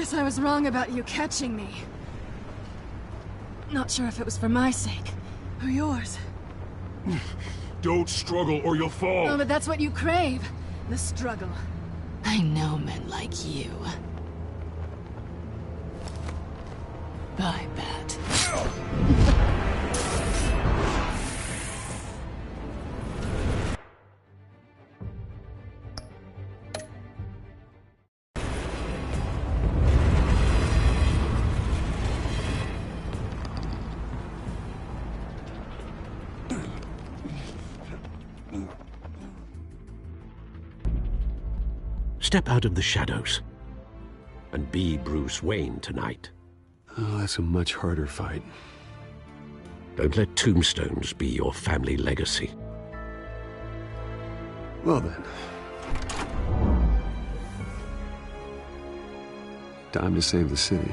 Guess I was wrong about you catching me. Not sure if it was for my sake, or yours. Don't struggle or you'll fall! Oh, but that's what you crave. The struggle. I know men like you. Bye, Bat. Step out of the shadows and be Bruce Wayne tonight. Oh, that's a much harder fight. Don't let tombstones be your family legacy. Well then. Time to save the city.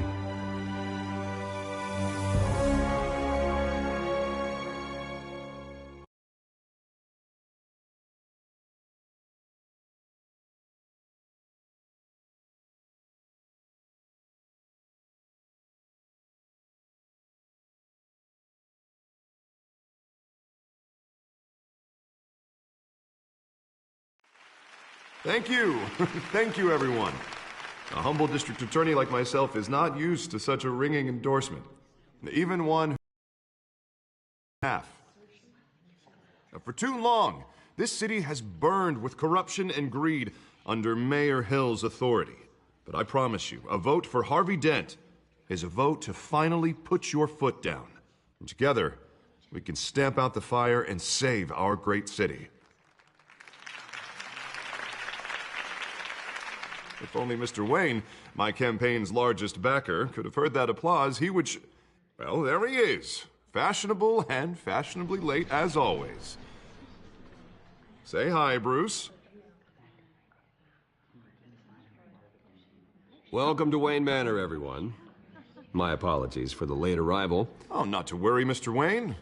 Thank you. Thank you, everyone. A humble district attorney like myself is not used to such a ringing endorsement. Even one half. For too long, this city has burned with corruption and greed under Mayor Hill's authority. But I promise you, a vote for Harvey Dent is a vote to finally put your foot down. And together, we can stamp out the fire and save our great city. If only Mr. Wayne, my campaign's largest backer, could have heard that applause, he would well, there he is. Fashionable and fashionably late as always. Say hi, Bruce. Welcome to Wayne Manor, everyone. My apologies for the late arrival. Oh, not to worry, Mr. Wayne.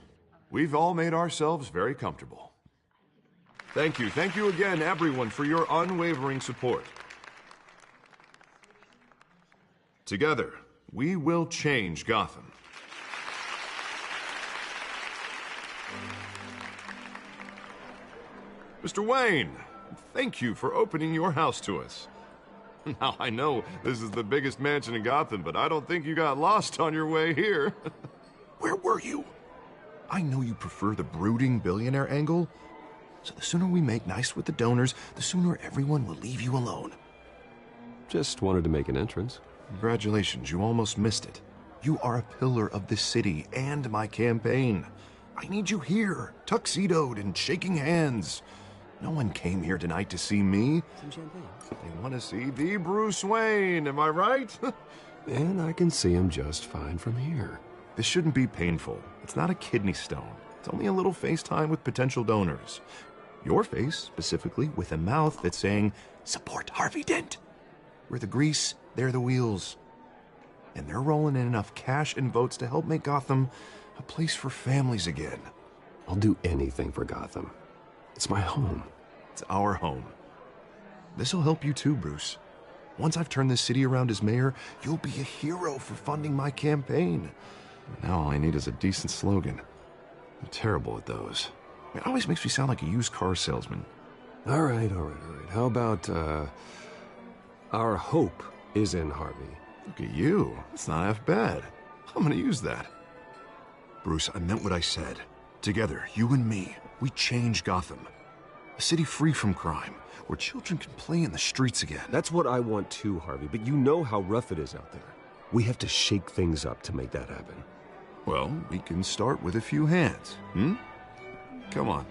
We've all made ourselves very comfortable. Thank you again, everyone, for your unwavering support. Together, we will change Gotham. Mr. Wayne, thank you for opening your house to us. Now, I know this is the biggest mansion in Gotham, but I don't think you got lost on your way here. Where were you? I know you prefer the brooding billionaire angle, so the sooner we make nice with the donors, the sooner everyone will leave you alone. Just wanted to make an entrance. Congratulations, you almost missed it. You are a pillar of this city and my campaign. I need you here, tuxedoed and shaking hands. No one came here tonight to see me. Some champagne. They want to see the Bruce Wayne, am I right? And I can see him just fine from here. This shouldn't be painful. It's not a kidney stone. It's only a little FaceTime with potential donors. Your face, specifically, with a mouth that's saying, support Harvey Dent. We're the grease, they're the wheels. And they're rolling in enough cash and votes to help make Gotham a place for families again. I'll do anything for Gotham. It's my home. It's our home. This'll help you too, Bruce. Once I've turned this city around as mayor, you'll be a hero for funding my campaign. Now all I need is a decent slogan. I'm terrible at those. It always makes me sound like a used car salesman. All right. How about, our hope is in Harvey. Look at you. That's not half bad. I'm gonna use that. Bruce, I meant what I said. Together, you and me, we change Gotham. A city free from crime, where children can play in the streets again. That's what I want too, Harvey, but you know how rough it is out there. We have to shake things up to make that happen. Well, we can start with a few hands, Come on.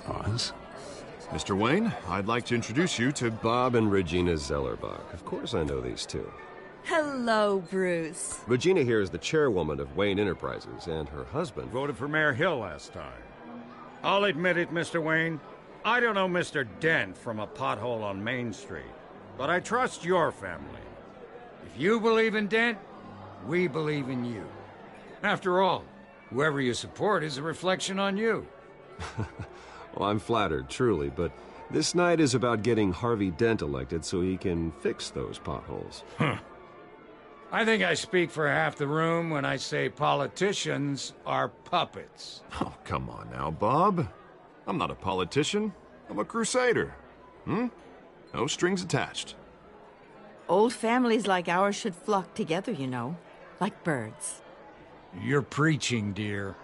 Pause. Mr. Wayne, I'd like to introduce you to Bob and Regina Zellerbach. Of course I know these two. Hello, Bruce. Regina here is the chairwoman of Wayne Enterprises, and her husband voted for Mayor Hill last time. I'll admit it, Mr. Wayne. I don't know Mr. Dent from a pothole on Main Street. but I trust your family. If you believe in Dent, we believe in you. After all, whoever you support is a reflection on you. Well, I'm flattered, truly, but this night is about getting Harvey Dent elected so he can fix those potholes. I think I speak for half the room when I say politicians are puppets. Oh, come on now, Bob. I'm not a politician. I'm a crusader. No strings attached. Old families like ours should flock together, you know. Like birds. You're preaching, dear.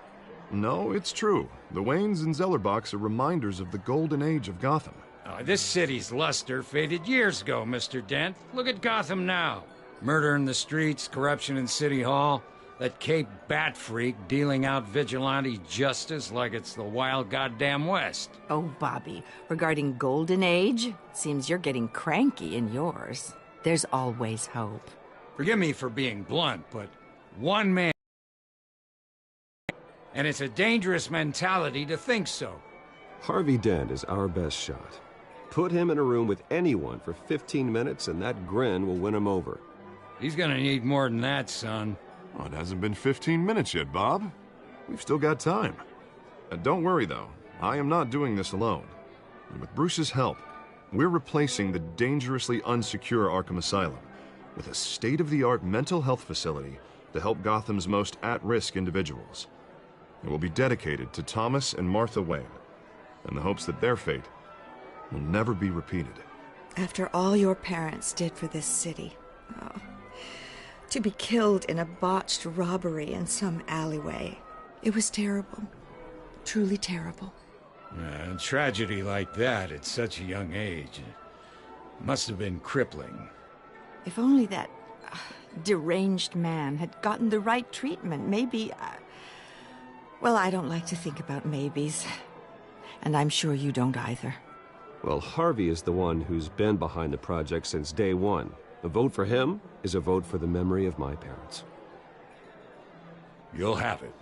No, it's true. The Waynes and Zellerbachs are reminders of the golden age of Gotham. This city's luster faded years ago, Mr. Dent. Look at Gotham now. Murder in the streets, corruption in City Hall, that Cape Bat freak dealing out vigilante justice like it's the wild goddamn West. Oh, Bobby, regarding Golden Age, seems you're getting cranky in yours. There's always hope. Forgive me for being blunt, but one man... And it's a dangerous mentality to think so. Harvey Dent is our best shot. Put him in a room with anyone for 15 minutes and that grin will win him over. He's gonna need more than that, son. Oh, it hasn't been 15 minutes yet, Bob. We've still got time. Don't worry, though. I am not doing this alone. And with Bruce's help, we're replacing the dangerously unsecure Arkham Asylum with a state-of-the-art mental health facility to help Gotham's most at-risk individuals. It will be dedicated to Thomas and Martha Wayne, in the hopes that their fate will never be repeated. After all your parents did for this city, to be killed in a botched robbery in some alleyway, it was terrible. Truly terrible. A tragedy like that at such a young age must have been crippling. If only that deranged man had gotten the right treatment, maybe... Well, I don't like to think about maybes. And I'm sure you don't either. Well, Harvey is the one who's been behind the project since day one. A vote for him is a vote for the memory of my parents. You'll have it.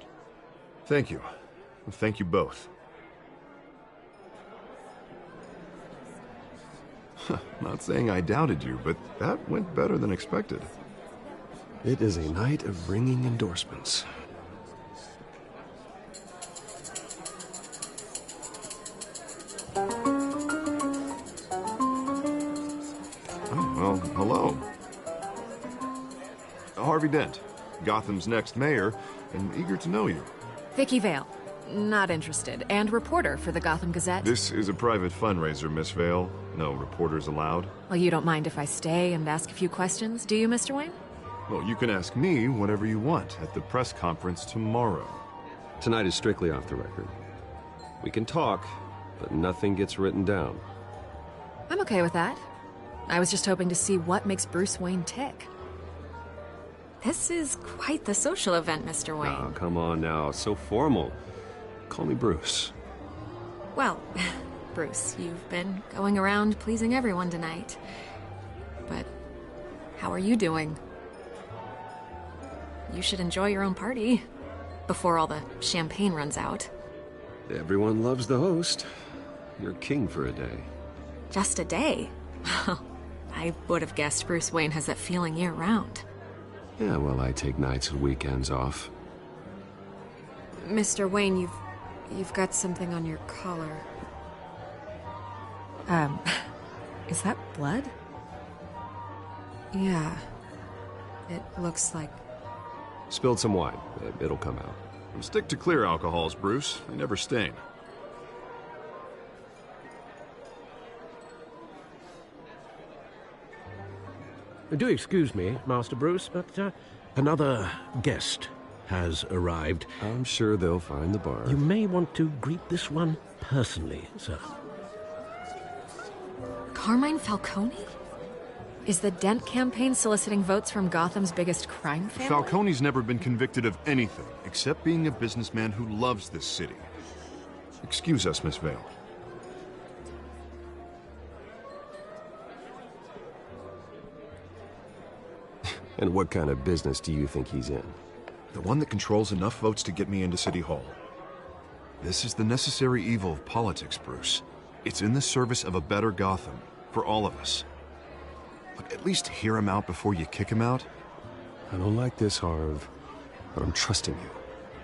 Thank you. Thank you both. Not saying I doubted you, but that went better than expected. It is a night of ringing endorsements. Well, hello. Harvey Dent, Gotham's next mayor, and eager to know you. Vicky Vale. Not interested. And reporter for the Gotham Gazette. This is a private fundraiser, Miss Vale. No reporters allowed. Well, you don't mind if I stay and ask a few questions, do you, Mr. Wayne? Well, you can ask me whatever you want at the press conference tomorrow. Tonight is strictly off the record. We can talk, but nothing gets written down. I'm okay with that. I was just hoping to see what makes Bruce Wayne tick. This is quite the social event, Mr. Wayne. Oh, come on now. So formal. Call me Bruce. Well, Bruce, you've been going around pleasing everyone tonight. But how are you doing? You should enjoy your own party before all the champagne runs out. Everyone loves the host. You're king for a day. Just a day? I would have guessed Bruce Wayne has that feeling year-round. Yeah, well, I take nights and weekends off. Mr. Wayne, you've got something on your collar. Is that blood? Yeah. It looks like... Spilled some wine. It'll come out. Stick to clear alcohols, Bruce. They never stain. Do excuse me, Master Bruce, but another guest has arrived. I'm sure they'll find the bar. You may want to greet this one personally, sir. Carmine Falcone? Is the Dent campaign soliciting votes from Gotham's biggest crime family? Falcone's never been convicted of anything, except being a businessman who loves this city. Excuse us, Miss Vale. And what kind of business do you think he's in? The one that controls enough votes to get me into City Hall. This is the necessary evil of politics, Bruce. It's in the service of a better Gotham, for all of us. Look, at least hear him out before you kick him out. I don't like this, Harv, but I'm trusting you.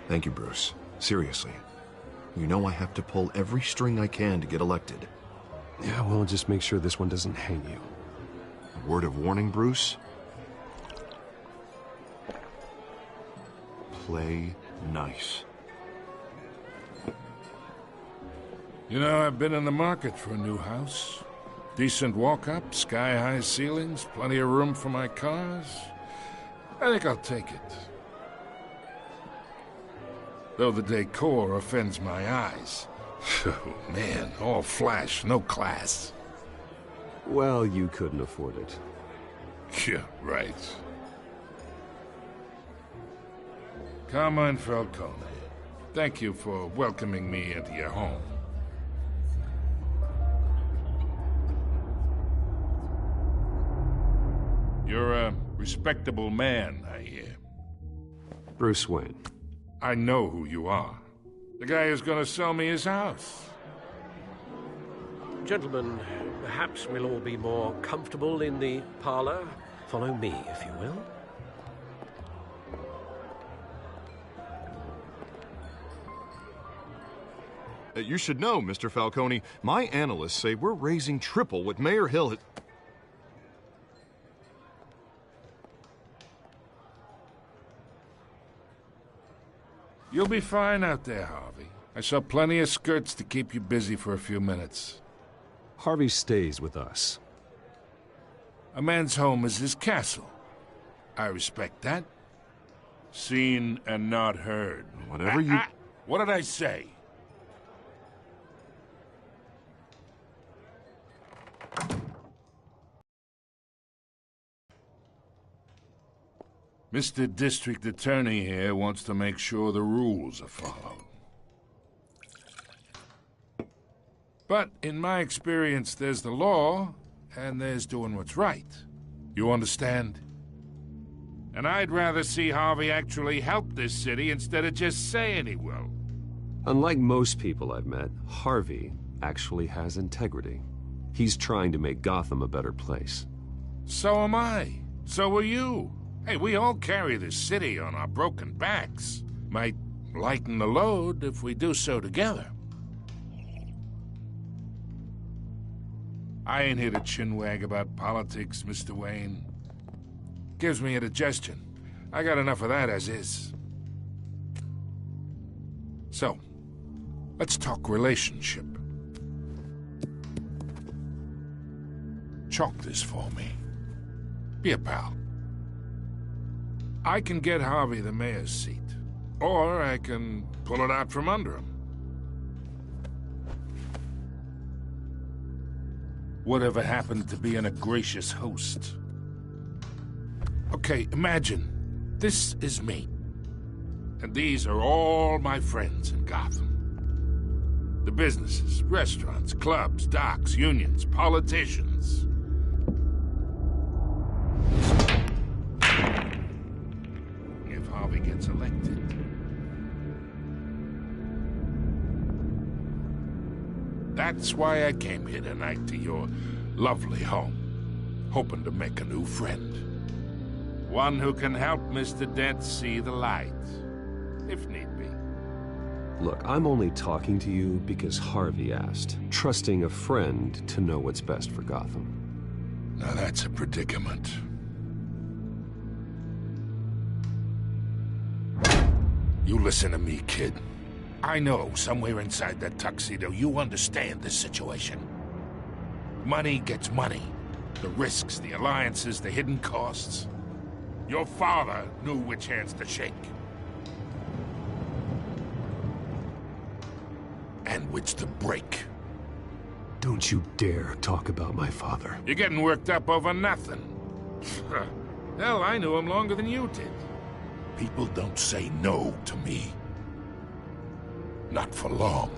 Thank you, Bruce. Seriously. You know I have to pull every string I can to get elected. Yeah, well, just make sure this one doesn't hang you. Word of warning, Bruce? Play nice. You know, I've been in the market for a new house. Decent walk-up, sky-high ceilings, plenty of room for my cars. I think I'll take it. Though the decor offends my eyes. Oh, man, all flash, no class. Well, you couldn't afford it. Yeah, right. Carmine Falcone, thank you for welcoming me into your home. You're a respectable man, I hear. Bruce Wayne. I know who you are. The guy who's gonna sell me his house. Gentlemen, perhaps we'll all be more comfortable in the parlor. Follow me, if you will. You should know, Mr. Falcone, my analysts say we're raising triple what Mayor Hill had... You'll be fine out there, Harvey. I saw plenty of skirts to keep you busy for a few minutes. Harvey stays with us. A man's home is his castle. I respect that. Seen and not heard. Whatever you... What did I say? Mr. District Attorney here wants to make sure the rules are followed. But in my experience, there's the law, and there's doing what's right. You understand? And I'd rather see Harvey actually help this city instead of just saying he will. Unlike most people I've met, Harvey actually has integrity. He's trying to make Gotham a better place. So am I. So are you. Hey, we all carry this city on our broken backs. Might lighten the load if we do so together. I ain't here to chinwag about politics, Mr. Wayne. Gives me indigestion. I got enough of that as is. So, let's talk relationship. Chalk this for me. Be a pal. I can get Harvey the mayor's seat, or I can pull it out from under him. Whatever happened to being a gracious host? Okay, imagine, this is me. And these are all my friends in Gotham. The businesses, restaurants, clubs, docks, unions, politicians. If Harvey gets elected. That's why I came here tonight to your lovely home, hoping to make a new friend. One who can help Mr. Dent see the light, if need be. Look, I'm only talking to you because Harvey asked, trusting a friend to know what's best for Gotham. Now that's a predicament. You listen to me, kid. I know somewhere inside that tuxedo you understand this situation. Money gets money. The risks, the alliances, the hidden costs. Your father knew which hands to shake. And which to break. Don't you dare talk about my father. You're getting worked up over nothing. Hell, I knew him longer than you did. People don't say no to me. Not for long.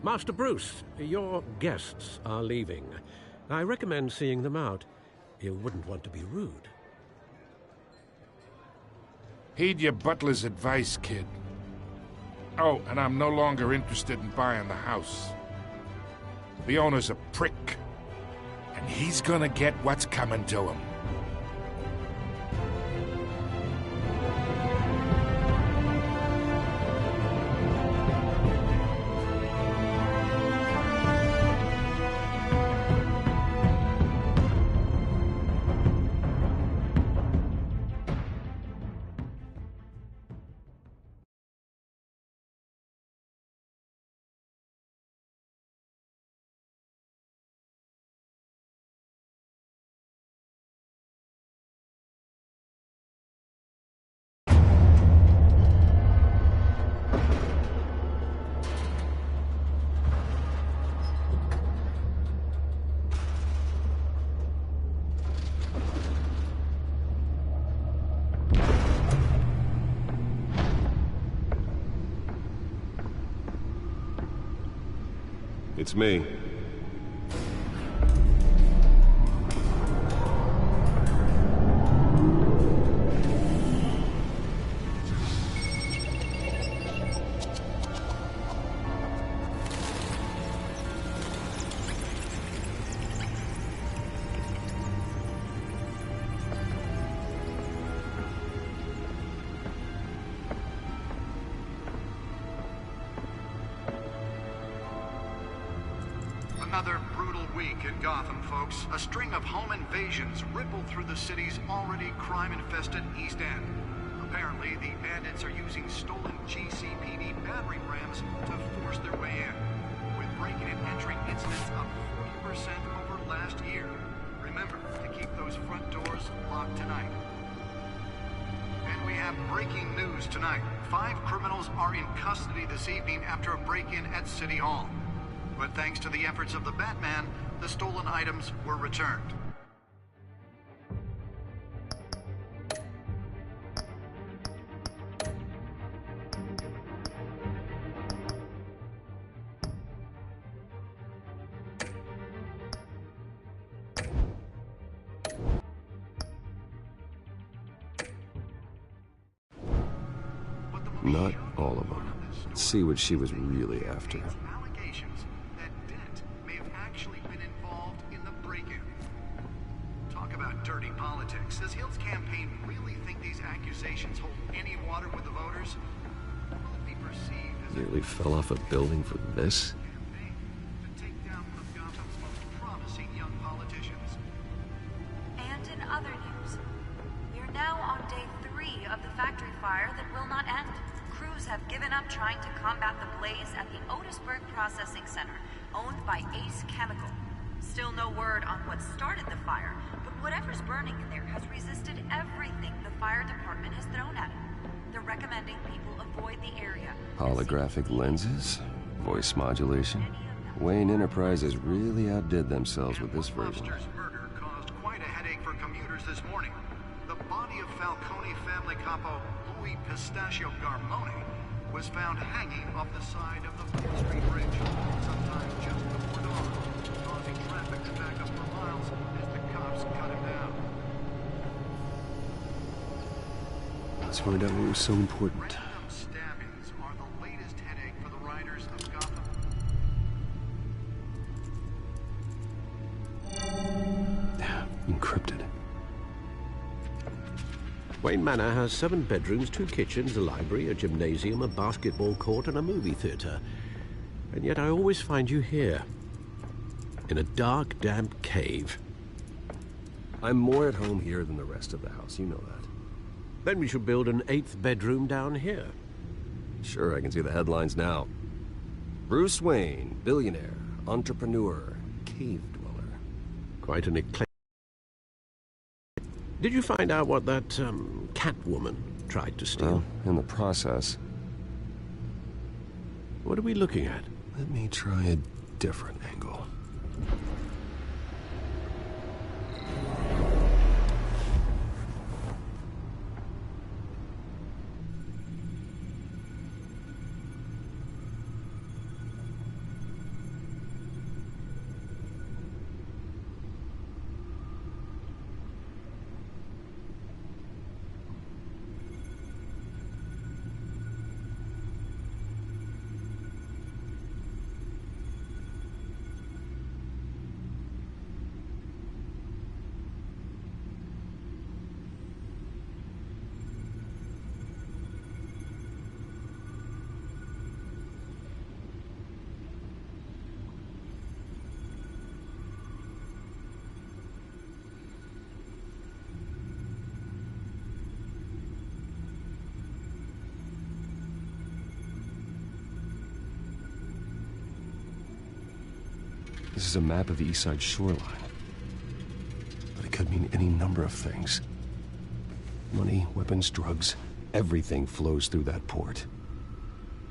Master Bruce, your guests are leaving. I recommend seeing them out. You wouldn't want to be rude. Heed your butler's advice, kid. Oh, and I'm no longer interested in buying the house. The owner's a prick. And he's gonna get what's coming to him. It's me. Another brutal week in Gotham, folks. A string of home invasions rippled through the city's already crime-infested East End. Apparently, the bandits are using stolen GCPD battering rams to force their way in, with breaking and entering incidents up 40% over last year. Remember to keep those front doors locked tonight. And we have breaking news tonight. 5 criminals are in custody this evening after a break-in at City Hall. But thanks to the efforts of the Batman, the stolen items were returned. Not all of them. Let's see what she was really after. Allegations that Dent may have actually been involved in the break-in. Talk about dirty politics. Does Hill's campaign really think these accusations hold any water with the voters? Will it be perceived as Nearly fell off a building for this? campaign to take down one of Gotham's most promising young politicians? And in other news, we are now on day 3 of the factory fire that will not end. Crews have given up trying to combat the blaze at the Otisburg Processing Center, owned by Ace Chemical. Still no word on what started the fire, but whatever's burning in there has resisted everything the fire department has thrown at it. They're recommending people avoid the area. Holographic lenses? Voice modulation? Wayne Enterprises really outdid themselves with this version. Webster's murder caused quite a headache for commuters this morning. The body of Falcone family capo Louis Pistachio Garmone was found hanging off the side of the 4th Street Bridge sometime just before dawn, causing traffic to back up for miles as the cops cut him down. Let's find out what was so important. Random stabbings are the latest headache for the riders of Gotham. Encrypted. Wayne Manor has 7 bedrooms, 2 kitchens, a library, a gymnasium, a basketball court, and a movie theater. And yet I always find you here, in a dark, damp cave. I'm more at home here than the rest of the house, you know that. Then we should build an 8th bedroom down here. Sure, I can see the headlines now. Bruce Wayne, billionaire, entrepreneur, cave dweller. Quite an eclectic. Did you find out what that, Catwoman tried to steal? Well, in the process. What are we looking at? Let me try a different angle. This is a map of the east side shoreline. But it could mean any number of things. Money, weapons, drugs, everything flows through that port.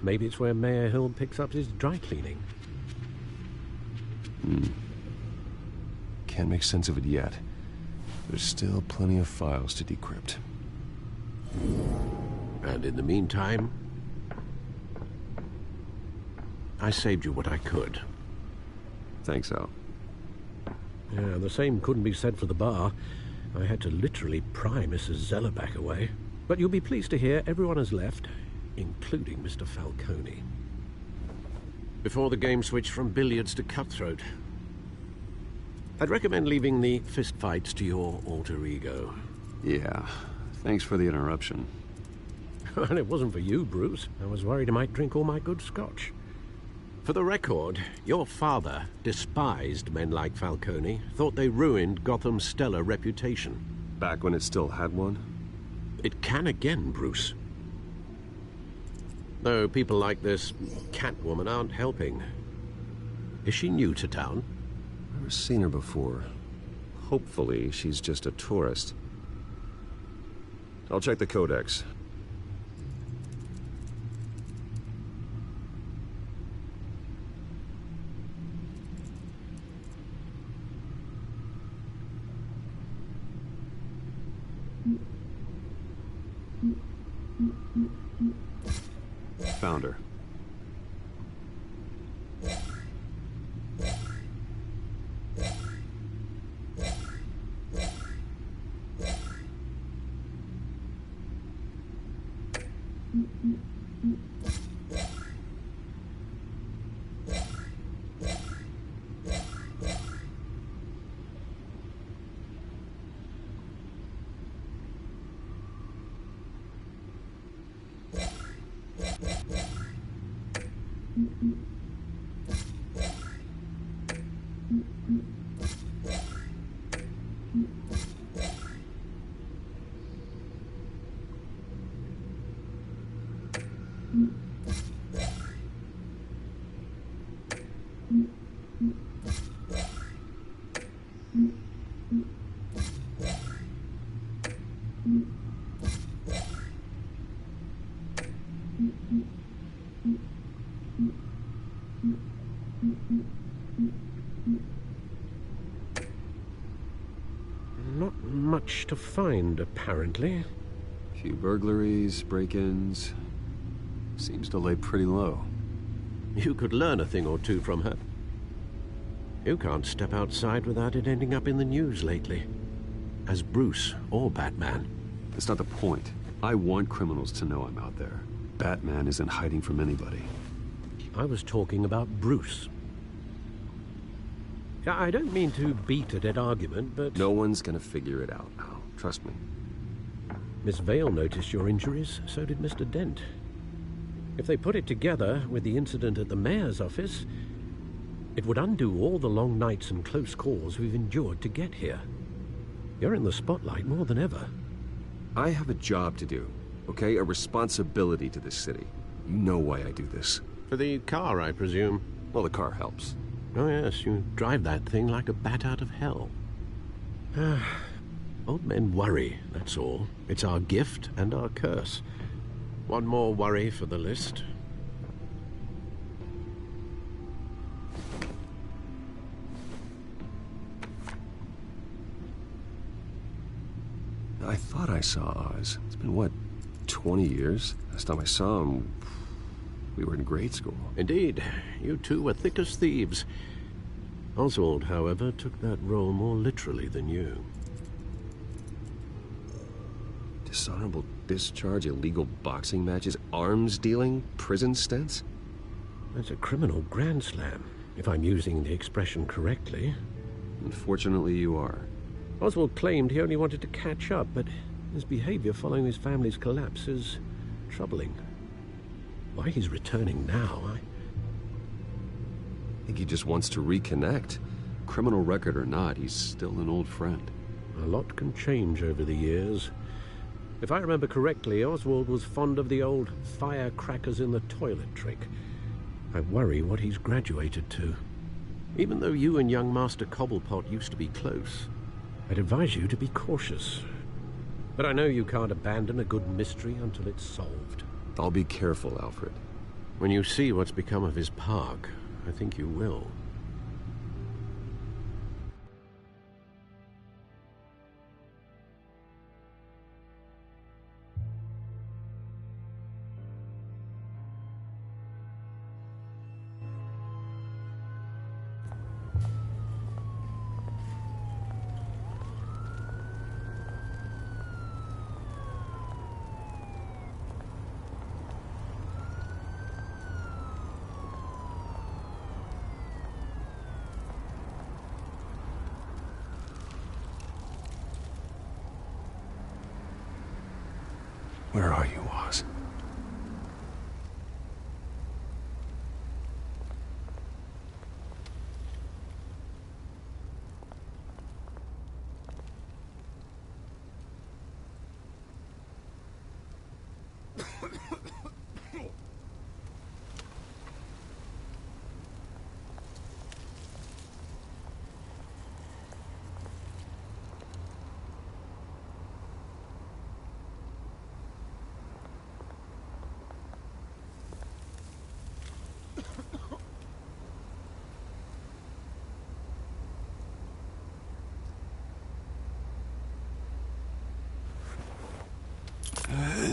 Maybe it's where Mayor Hill picks up his dry cleaning. Can't make sense of it yet. There's still plenty of files to decrypt. And in the meantime, I saved you what I could. Thanks, Al. Yeah, the same couldn't be said for the bar. I had to literally pry Mrs. Zellerback away. But you'll be pleased to hear everyone has left, including Mr. Falcone. Before the game switched from billiards to cutthroat. I'd recommend leaving the fistfights to your alter ego. Yeah, thanks for the interruption. And it wasn't for you, Bruce. I was worried I might drink all my good scotch. For the record, your father despised men like Falcone, thought they ruined Gotham's stellar reputation. Back when it still had one? It can again, Bruce. Though people like this Catwoman aren't helping. Is she new to town? Never seen her before. Hopefully, she's just a tourist. I'll check the codex. Found her. Not much to find, apparently. Few burglaries, break-ins. Seems to lay pretty low. You could learn a thing or two from her. You can't step outside without it ending up in the news lately. As Bruce or Batman. That's not the point. I want criminals to know I'm out there. Batman isn't hiding from anybody. I was talking about Bruce. I don't mean to beat a dead argument, but... No one's gonna figure it out now. Trust me. Miss Vale noticed your injuries, so did Mr. Dent. If they put it together with the incident at the mayor's office, it would undo all the long nights and close calls we've endured to get here. You're in the spotlight more than ever. I have a job to do, okay? A responsibility to this city. You know why I do this. For the car, I presume. Well, the car helps. Oh yes, you drive that thing like a bat out of hell. Old men worry, that's all. It's our gift and our curse. One more worry for the list. I thought I saw Oz. It's been, what, 20 years? Last time I saw him, we were in grade school. Indeed. You two were thick as thieves. Oswald, however, took that role more literally than you. Dishonorable discharge, illegal boxing matches, arms dealing, prison stints? That's a criminal grand slam, if I'm using the expression correctly. Unfortunately, you are. Oswald claimed he only wanted to catch up, but his behavior following his family's collapse is troubling. Why he's returning now, I think he just wants to reconnect. Criminal record or not, he's still an old friend. A lot can change over the years. If I remember correctly, Oswald was fond of the old firecrackers in the toilet trick. I worry what he's graduated to. Even though you and young Master Cobblepot used to be close, I'd advise you to be cautious. But I know you can't abandon a good mystery until it's solved. I'll be careful, Alfred. When you see what's become of his park, I think you will. Where are you, Oz?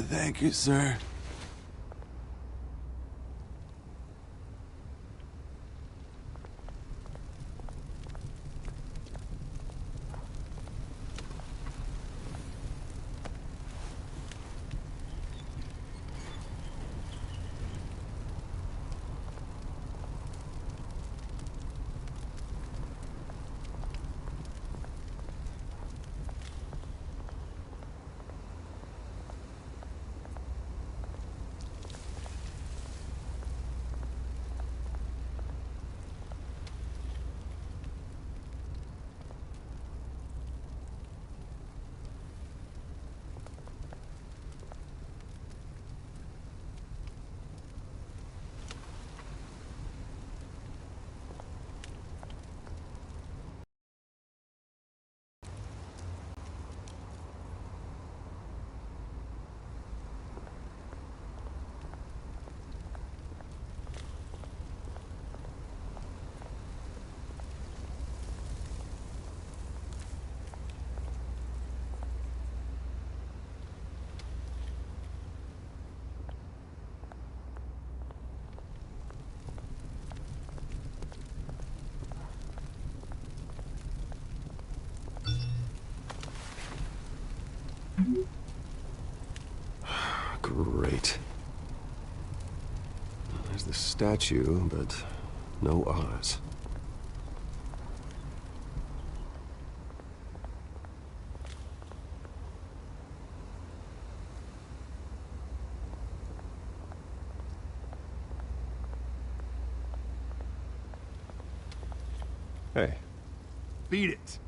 Thank you, sir. Great. There's the statue, but no Oz. Hey. Beat it.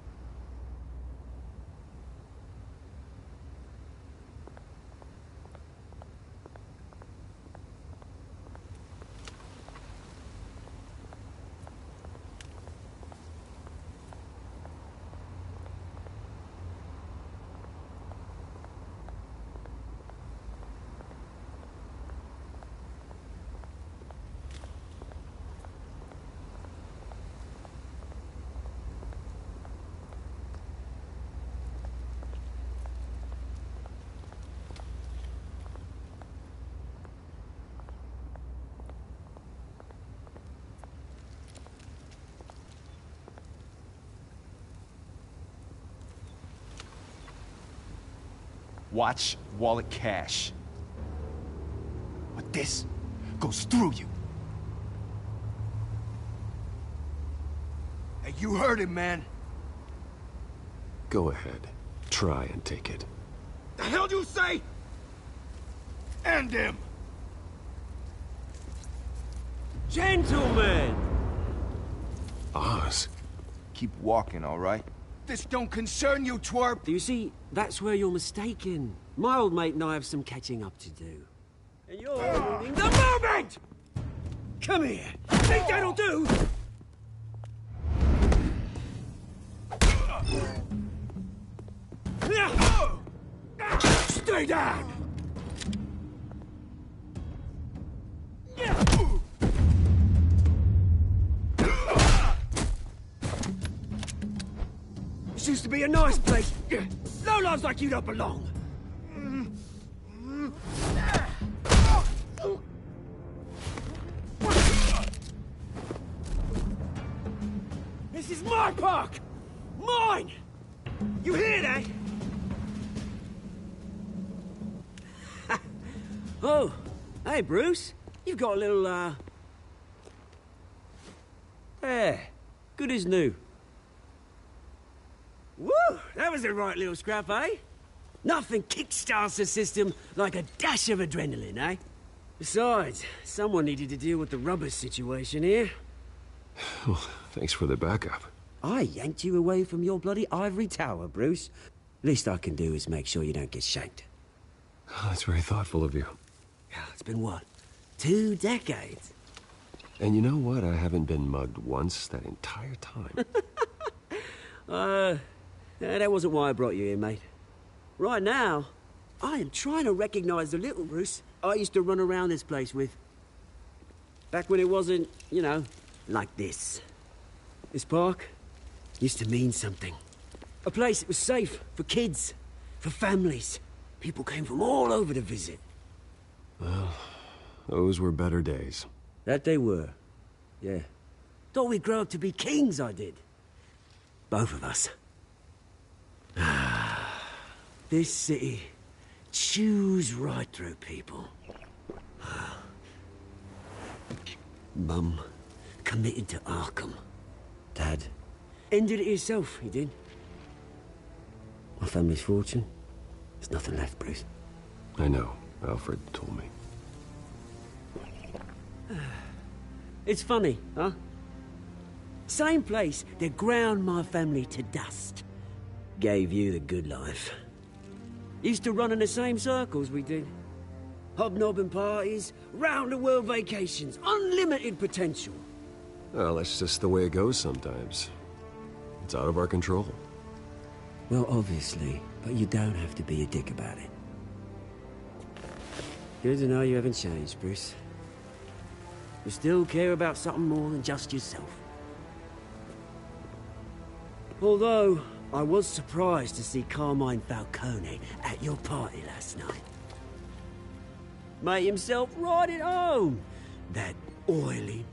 Watch wallet cash. But this goes through you. Hey, you heard him, man. Go ahead. Try and take it. The hell do you say? End him! Gentlemen! Oz. Keep walking, all right? This don't concern you, twerp! You see, that's where you're mistaken. My old mate and I have some catching up to do. And you're ruining the moment! Come here! Think that'll do? Stay down! This used to be a nice place. Lowlifes like you don't belong. This is my park! Mine! You hear that? Oh, hey, Bruce. You've got a little, Yeah, good as new. Woo! That was a right little scrap, eh? Nothing kickstarts the system like a dash of adrenaline, eh? Besides, someone needed to deal with the rubber situation here. Well, thanks for the backup. I yanked you away from your bloody ivory tower, Bruce. Least I can do is make sure you don't get shanked. Oh, that's very thoughtful of you. It's been what? 2 decades? And you know what? I haven't been mugged once that entire time. That wasn't why I brought you here, mate. Right now, I am trying to recognize the little Bruce I used to run around this place with. Back when it wasn't, you know, like this. This park used to mean something. A place that was safe for kids, for families. People came from all over to visit. Well, those were better days. That they were. Yeah. Thought we'd grow up to be kings, I did. Both of us. This city chews right through people. Mum committed to Arkham. Dad ended it himself, he did. My family's fortune, there's nothing left, Bruce. I know. Alfred told me. It's funny, huh? Same place that ground my family to dust. Gave you the good life. Used to run in the same circles we did. Hobnobbing parties, round-the-world vacations, unlimited potential. Well, that's just the way it goes sometimes. It's out of our control. Well, obviously, but you don't have to be a dick about it. Good to know you haven't changed, Bruce. You still care about something more than just yourself. Although, I was surprised to see Carmine Falcone at your party last night. Made himself right at home. That oily...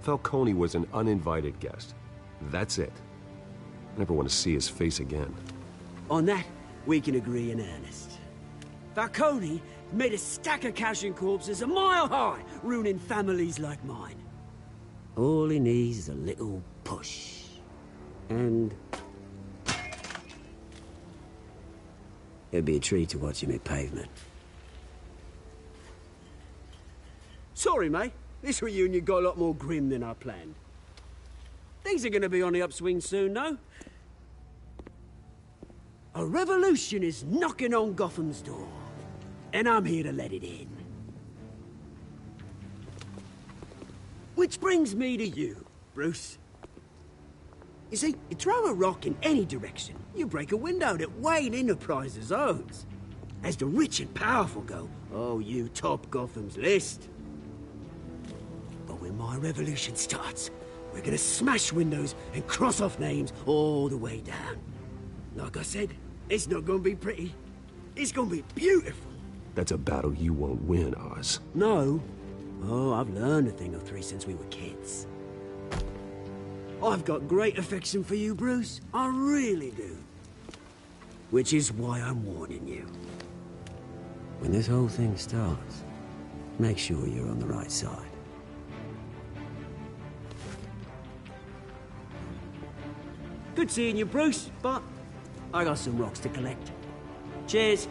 Falcone was an uninvited guest. That's it. I never want to see his face again. On that, we can agree in earnest. Falcone made a stack of cash and corpses a mile high, ruining families like mine. All he needs is a little push. And... it'd be a treat to watch him hit pavement. Sorry, mate. This reunion got a lot more grim than I planned. Things are gonna be on the upswing soon, though. A revolution is knocking on Gotham's door. And I'm here to let it in. Which brings me to you, Bruce. You see, you throw a rock in any direction, you break a window that Wayne Enterprises owns. As the rich and powerful go, oh, you top Gotham's list. But when my revolution starts, we're gonna smash windows and cross off names all the way down. Like I said, it's not gonna be pretty. It's gonna be beautiful. That's a battle you won't win, Oz. No. Oh, I've learned a thing or 3 since we were kids. I've got great affection for you, Bruce. I really do. Which is why I'm warning you. When this whole thing starts, make sure you're on the right side. Good seeing you, Bruce, but I got some rocks to collect. Cheers.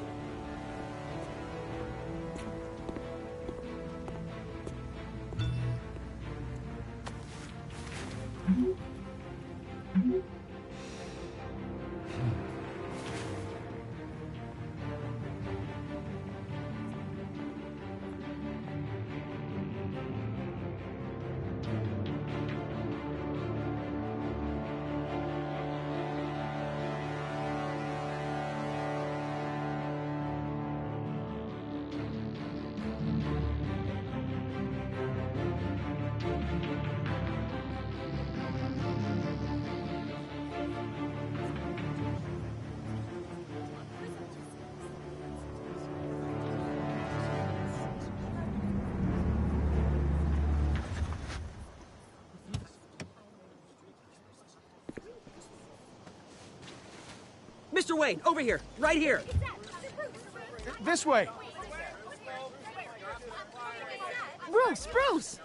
Mr. Wayne, over here, right here. This way. Bruce, Bruce!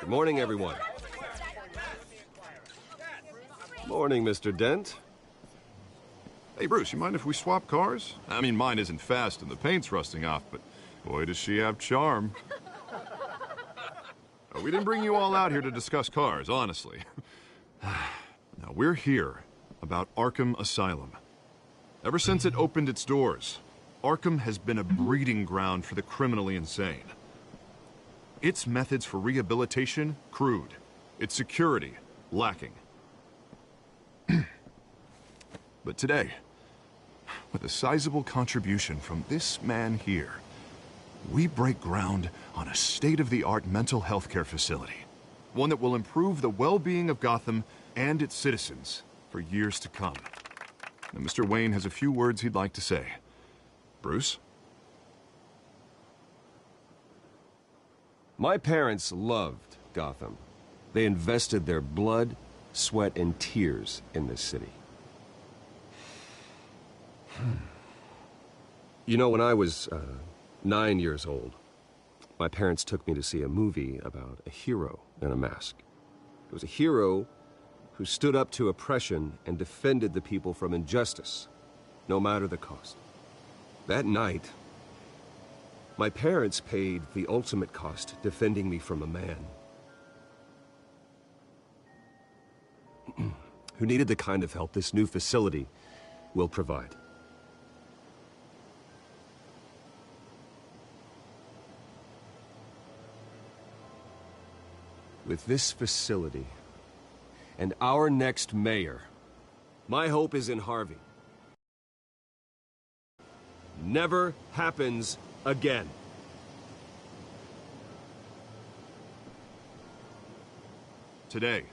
Good morning, everyone. Morning, Mr. Dent. Hey, Bruce, you mind if we swap cars? I mean, mine isn't fast and the paint's rusting off, but boy, does she have charm. We didn't bring you all out here to discuss cars, honestly. Now, we're here about Arkham Asylum. Ever since it opened its doors, Arkham has been a breeding ground for the criminally insane. Its methods for rehabilitation, crude. Its security, lacking. But today, with a sizable contribution from this man here, we break ground on a state-of-the-art mental health care facility. One that will improve the well-being of Gotham and its citizens for years to come. Now, Mr. Wayne has a few words he'd like to say. Bruce? My parents loved Gotham. They invested their blood, sweat, and tears in this city. You know, when I was 9 years old, my parents took me to see a movie about a hero in a mask. It was a hero who stood up to oppression and defended the people from injustice, no matter the cost. That night, my parents paid the ultimate cost defending me from a man who needed the kind of help this new facility will provide. With this facility and our next mayor, my hope is in Harvey. Never happens again. Today,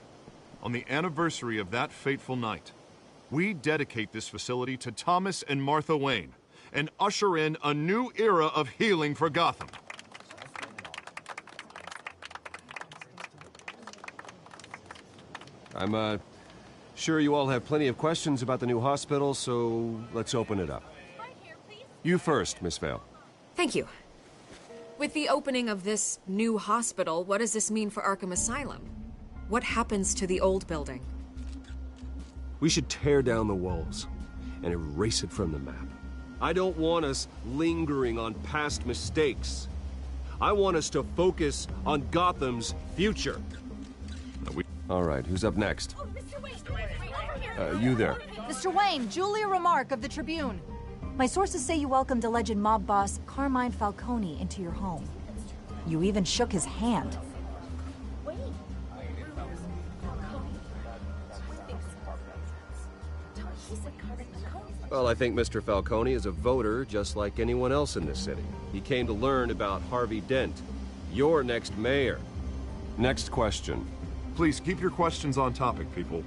on the anniversary of that fateful night, we dedicate this facility to Thomas and Martha Wayne and usher in a new era of healing for Gotham. I'm sure you all have plenty of questions about the new hospital, so let's open it up. You first, Miss Vale. Thank you. With the opening of this new hospital, what does this mean for Arkham Asylum? What happens to the old building? We should tear down the walls and erase it from the map. I don't want us lingering on past mistakes. I want us to focus on Gotham's future. All right, who's up next? You there. Mr. Wayne, Julia Remark of the Tribune. My sources say you welcomed alleged mob boss Carmine Falcone into your home. You even shook his hand. Well, I think Mr. Falcone is a voter just like anyone else in this city. He came to learn about Harvey Dent, your next mayor. Next question. Please keep your questions on topic, people.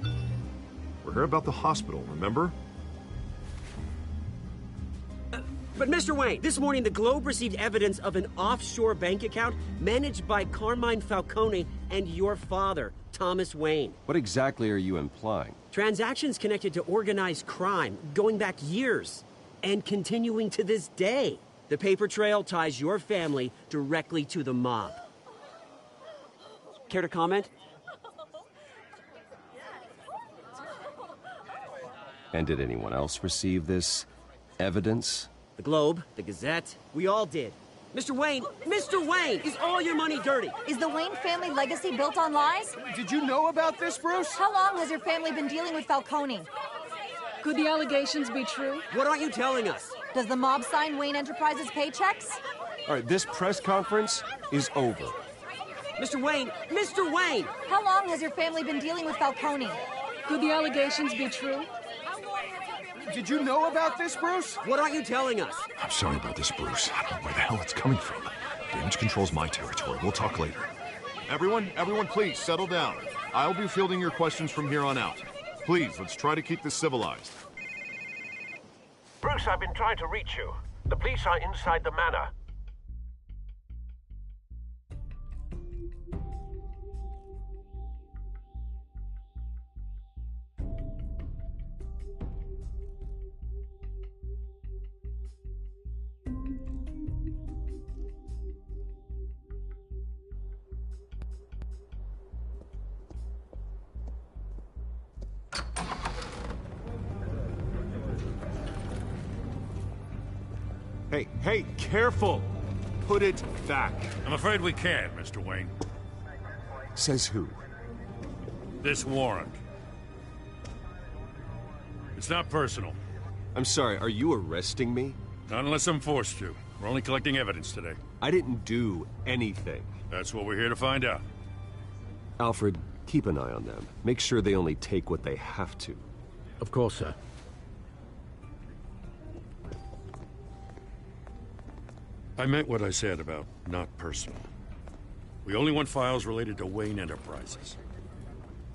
We're here about the hospital, remember? But Mr. Wayne, this morning the Globe received evidence of an offshore bank account managed by Carmine Falcone and your father, Thomas Wayne. What exactly are you implying? Transactions connected to organized crime, going back years, and continuing to this day. The paper trail ties your family directly to the mob. Care to comment? And did anyone else receive this evidence? The Globe, the Gazette, we all did. Mr. Wayne, is all your money dirty? Is the Wayne family legacy built on lies? Did you know about this, Bruce? How long has your family been dealing with Falcone? Could the allegations be true? What aren't you telling us? Does the mob sign Wayne Enterprises paychecks? All right, this press conference is over. Mr. Wayne! How long has your family been dealing with Falcone? Could the allegations be true? Did you know about this, Bruce? What aren't you telling us? I'm sorry about this, Bruce. I don't know where the hell it's coming from. Damage control's my territory. We'll talk later. Everyone, please, settle down. I'll be fielding your questions from here on out. Please, let's try to keep this civilized. Bruce, I've been trying to reach you. The police are inside the manor. Hey, careful! Put it back. I'm afraid we can't, Mr. Wayne. Says who? This warrant. It's not personal. I'm sorry, are you arresting me? Not unless I'm forced to. We're only collecting evidence today. I didn't do anything. That's what we're here to find out. Alfred, keep an eye on them. Make sure they only take what they have to. Of course, sir. I meant what I said about not personal. We only want files related to Wayne Enterprises.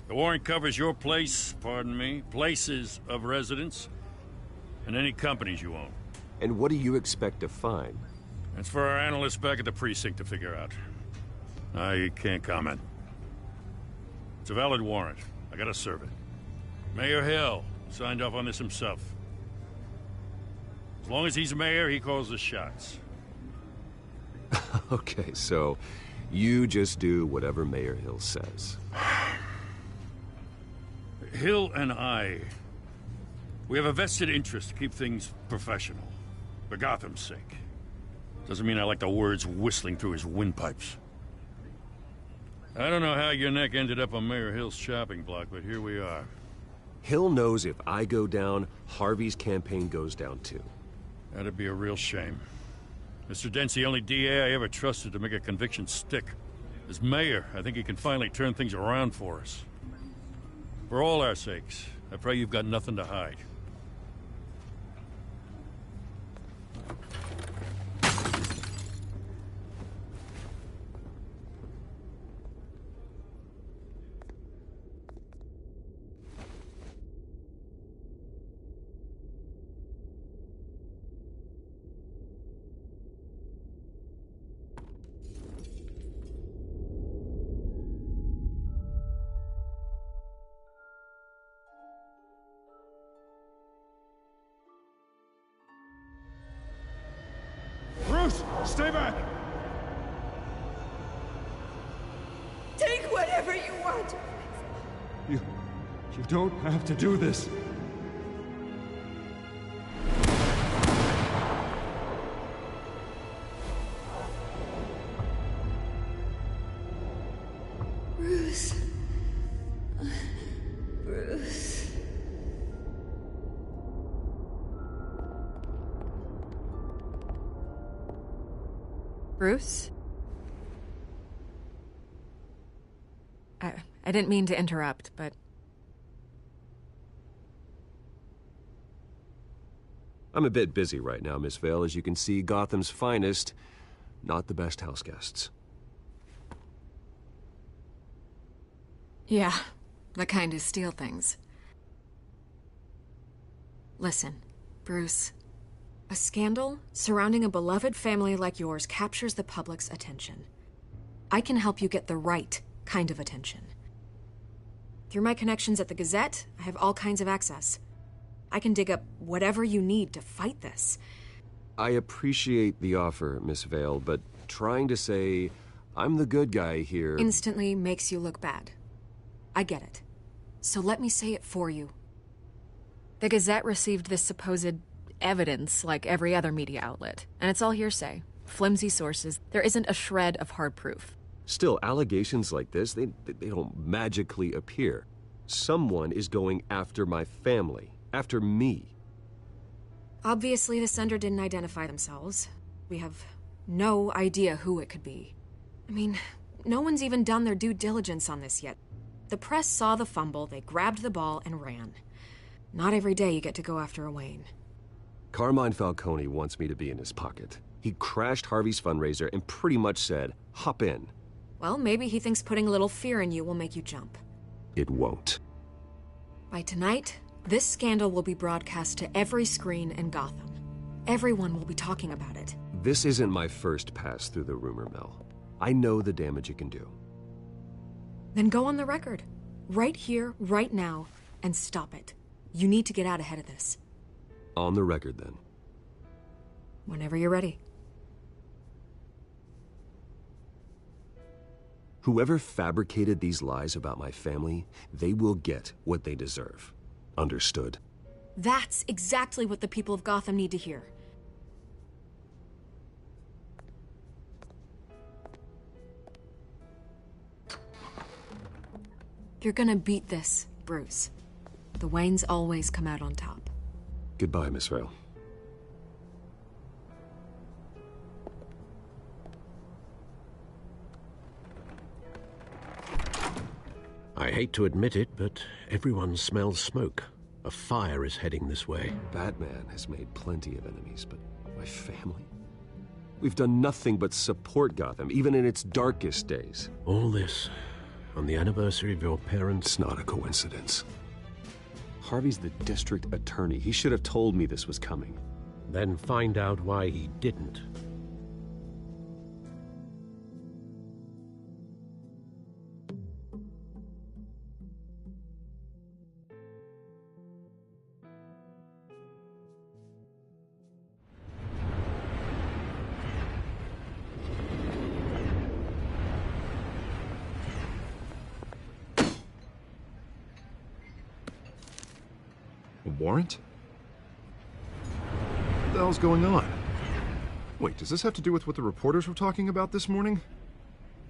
The warrant covers your place, pardon me, places of residence, and any companies you own. And what do you expect to find? That's for our analysts back at the precinct to figure out. I can't comment. It's a valid warrant. I gotta serve it. Mayor Hill signed off on this himself. As long as he's mayor, he calls the shots. Okay, so you just do whatever Mayor Hill says. Hill and we have a vested interest to keep things professional. For Gotham's sake. Doesn't mean I like the words whistling through his windpipes. I don't know how your neck ended up on Mayor Hill's chopping block, but here we are. Hill knows if I go down, Harvey's campaign goes down too. That'd be a real shame. Mr. Dent's the only DA I ever trusted to make a conviction stick. As mayor, I think he can finally turn things around for us. For all our sakes, I pray you've got nothing to hide. Bruce, stay back! Take whatever you want. You don't have to do this. Bruce. Bruce. Bruce? I didn't mean to interrupt, but... I'm a bit busy right now, Miss Vale. As you can see, Gotham's finest, not the best house guests. Yeah, the kind who steal things. Listen, Bruce. A scandal surrounding a beloved family like yours captures the public's attention. I can help you get the right kind of attention. Through my connections at the Gazette, I have all kinds of access. I can dig up whatever you need to fight this. I appreciate the offer, Miss Vale, but trying to say I'm the good guy here... instantly makes you look bad. I get it. So let me say it for you. The Gazette received this supposed evidence like every other media outlet, and it's all hearsay. Flimsy sources. There isn't a shred of hard proof. Still, allegations like this, they don't magically appear. Someone is going after my family, after me. Obviously, the sender didn't identify themselves. We have no idea who it could be. I mean, no one's even done their due diligence on this yet. The press saw the fumble, they grabbed the ball and ran. Not every day you get to go after a Wayne. Carmine Falcone wants me to be in his pocket. He crashed Harvey's fundraiser and pretty much said, hop in. Well, maybe he thinks putting a little fear in you will make you jump. It won't. By tonight, this scandal will be broadcast to every screen in Gotham. Everyone will be talking about it. This isn't my first pass through the rumor mill. I know the damage it can do. Then go on the record. Right here, right now, and stop it. You need to get out ahead of this. On the record, then. Whenever you're ready. Whoever fabricated these lies about my family, they will get what they deserve. Understood? That's exactly what the people of Gotham need to hear. You're gonna beat this, Bruce. The Waynes always come out on top. Goodbye, Miss Vale. I hate to admit it, but everyone smells smoke. A fire is heading this way. Batman has made plenty of enemies, but my family? We've done nothing but support Gotham, even in its darkest days. All this on the anniversary of your parents'... It's not a coincidence. Harvey's the district attorney. He should have told me this was coming. Then find out why he didn't. Warrant? What the hell's going on? Wait, does this have to do with what the reporters were talking about this morning?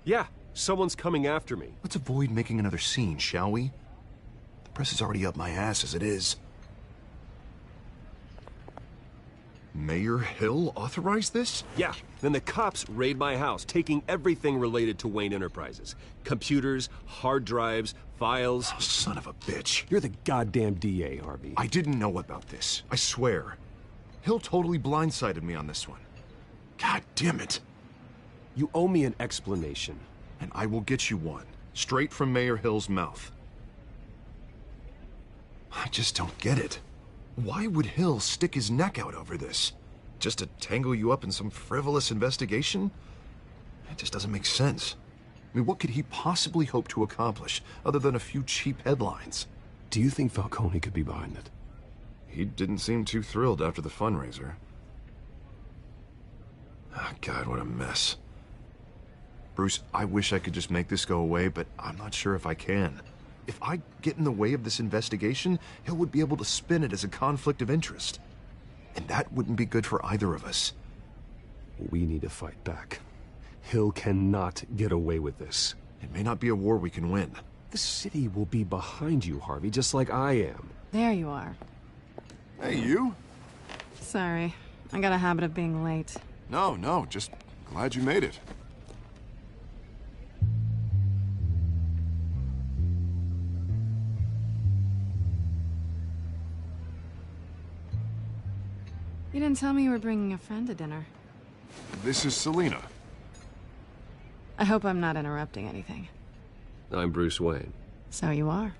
Yeah, someone's coming after me. Let's avoid making another scene, shall we? The press is already up my ass as it is. Mayor Hill authorized this? Yeah, then the cops raid my house, taking everything related to Wayne Enterprises. Computers, hard drives, files. Oh, son of a bitch. You're the goddamn DA, Harvey. I didn't know about this. I swear. Hill totally blindsided me on this one. God damn it. You owe me an explanation. And I will get you one. Straight from Mayor Hill's mouth. I just don't get it. Why would Hill stick his neck out over this? Just to tangle you up in some frivolous investigation? It just doesn't make sense. I mean, what could he possibly hope to accomplish other than a few cheap headlines? Do you think Falcone could be behind it? He didn't seem too thrilled after the fundraiser. Oh, God, what a mess. Bruce, I wish I could just make this go away, but I'm not sure if I can. If I get in the way of this investigation, Hill would be able to spin it as a conflict of interest. And that wouldn't be good for either of us. We need to fight back. Hill cannot get away with this. It may not be a war we can win. The city will be behind you, Harvey, just like I am. There you are. Hey, you? Sorry. I got a habit of being late. No, just glad you made it. You didn't tell me you were bringing a friend to dinner. This is Selina. I hope I'm not interrupting anything. I'm Bruce Wayne. So you are.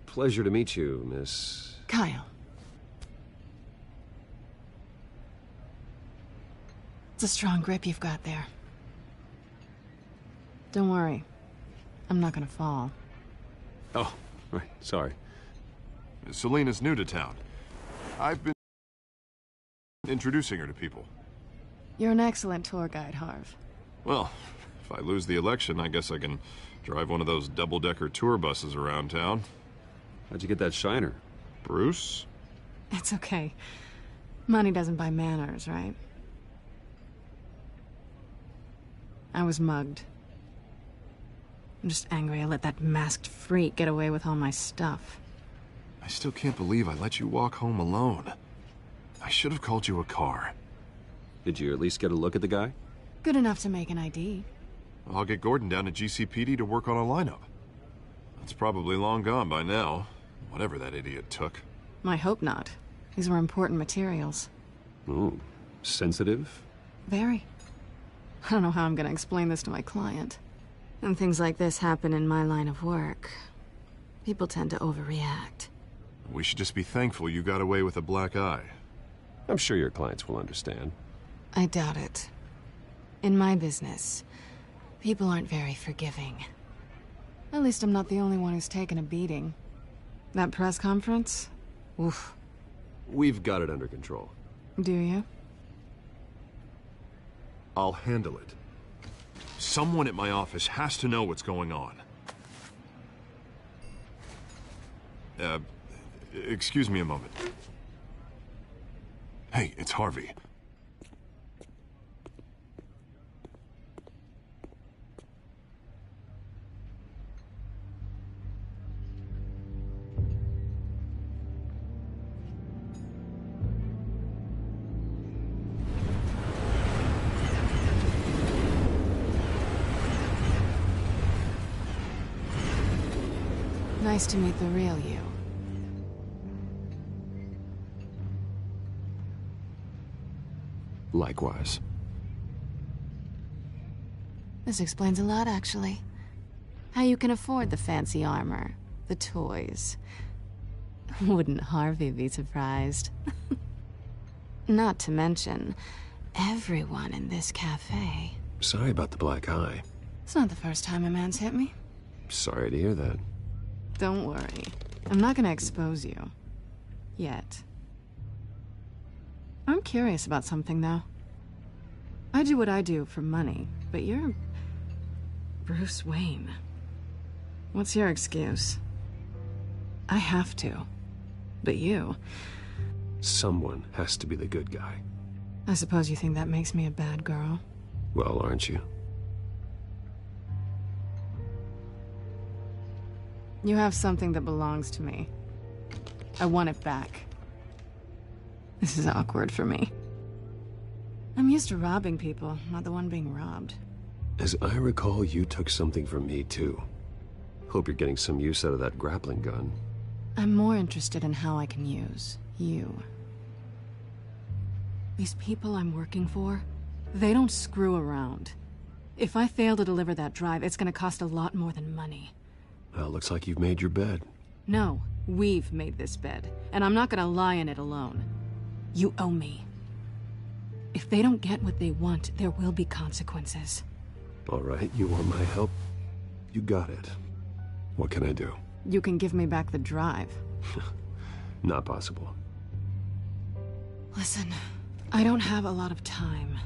Pleasure to meet you, Miss... Kyle. It's a strong grip you've got there. Don't worry. I'm not gonna fall. Oh, right. Sorry. Selina's new to town. I've been introducing her to people. You're an excellent tour guide, Harv. Well, if I lose the election, I guess I can drive one of those double-decker tour buses around town. How'd you get that shiner? Bruce? It's okay. Money doesn't buy manners, right? I was mugged. I'm just angry I let that masked freak get away with all my stuff. I still can't believe I let you walk home alone. I should have called you a car. Did you at least get a look at the guy? Good enough to make an ID. I'll get Gordon down to GCPD to work on a lineup. It's probably long gone by now, whatever that idiot took. I hope not. These were important materials. Ooh, sensitive? Very. I don't know how I'm gonna explain this to my client. And things like this happen in my line of work. People tend to overreact. We should just be thankful you got away with a black eye. I'm sure your clients will understand. I doubt it. In my business, people aren't very forgiving. At least I'm not the only one who's taken a beating. That press conference? Oof. We've got it under control. Do you? I'll handle it. Someone at my office has to know what's going on. Excuse me a moment. Hey, it's Harvey. Nice to meet the real you. Likewise. This explains a lot, actually. How you can afford the fancy armor, the toys. Wouldn't Harvey be surprised? Not to mention, everyone in this cafe. Sorry about the black eye. It's not the first time a man's hit me. Sorry to hear that. Don't worry. I'm not gonna expose you. Yet. I'm curious about something, though. I do what I do for money, but you're... Bruce Wayne. What's your excuse? I have to. But you... Someone has to be the good guy. I suppose you think that makes me a bad girl? Well, aren't you? You have something that belongs to me. I want it back. This is awkward for me. I'm used to robbing people, not the one being robbed. As I recall, you took something from me, too. Hope you're getting some use out of that grappling gun. I'm more interested in how I can use you. These people I'm working for, they don't screw around. If I fail to deliver that drive, it's gonna cost a lot more than money. Well, looks like you've made your bed. No, we've made this bed, and I'm not gonna lie in it alone. You owe me. If they don't get what they want, there will be consequences. All right, you want my help? You got it. What can I do? You can give me back the drive. Not possible. Listen, I don't have a lot of time.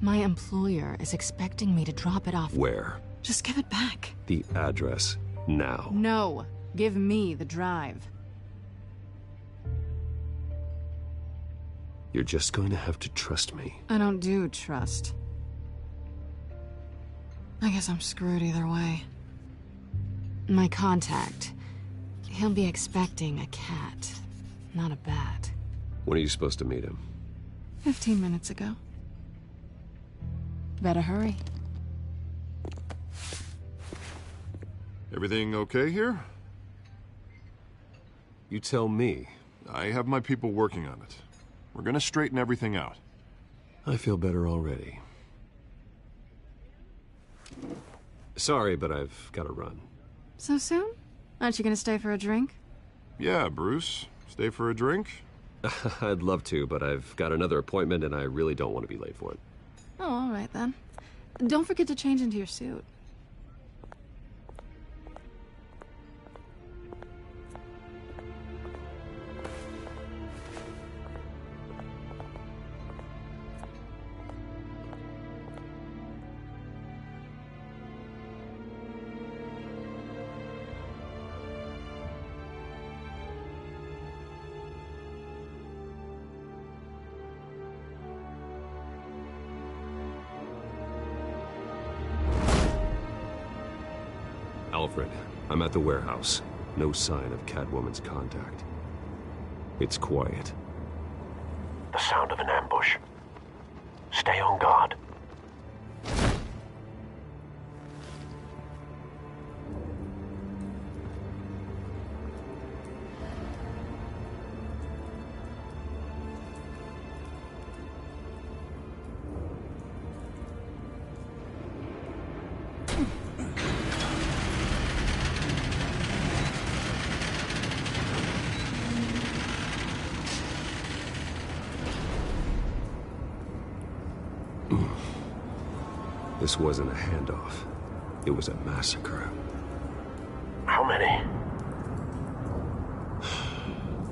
My employer is expecting me to drop it off. Where? Just give it back. The address, now. No, give me the drive. You're just going to have to trust me. I don't do trust. I guess I'm screwed either way. My contact, he'll be expecting a cat, not a bat. When are you supposed to meet him? 15 minutes ago. Better hurry. Everything okay here? You tell me. I have my people working on it. We're gonna straighten everything out. I feel better already. Sorry, but I've got to run. So soon? Aren't you gonna stay for a drink? Yeah, Bruce. Stay for a drink? I'd love to, but I've got another appointment and I really don't want to be late for it. Oh, all right then. Don't forget to change into your suit. Alfred, I'm at the warehouse. No sign of Catwoman's contact. It's quiet. The sound of an ambush. Stay on guard. This wasn't a handoff. It was a massacre. How many?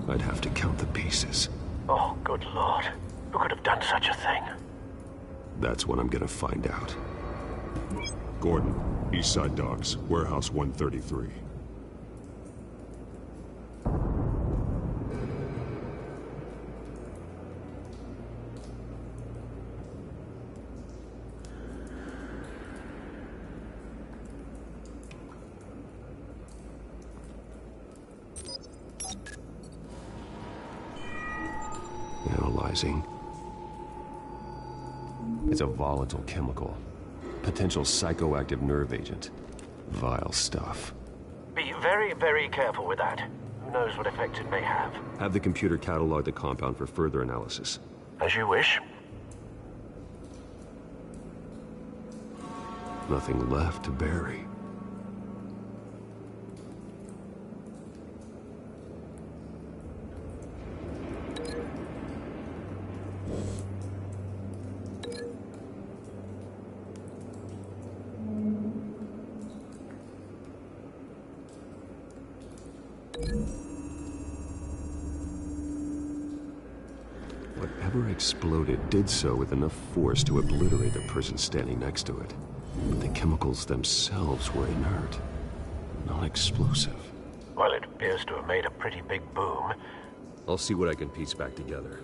I'd have to count the pieces. Oh, good Lord. Who could have done such a thing? That's what I'm gonna find out. Gordon, Eastside Docks, Warehouse 133. Analyzing. It's a volatile chemical. Potential psychoactive nerve agent. Vile stuff. Be Be very, very careful with that. Who knows what effect it may have. Have the computer catalog the compound for further analysis. As you wish. Nothing left to bury. Whatever exploded did so with enough force to obliterate the person standing next to it. But the chemicals themselves were inert, not explosive. Well, it appears to have made a pretty big boom. I'll see what I can piece back together.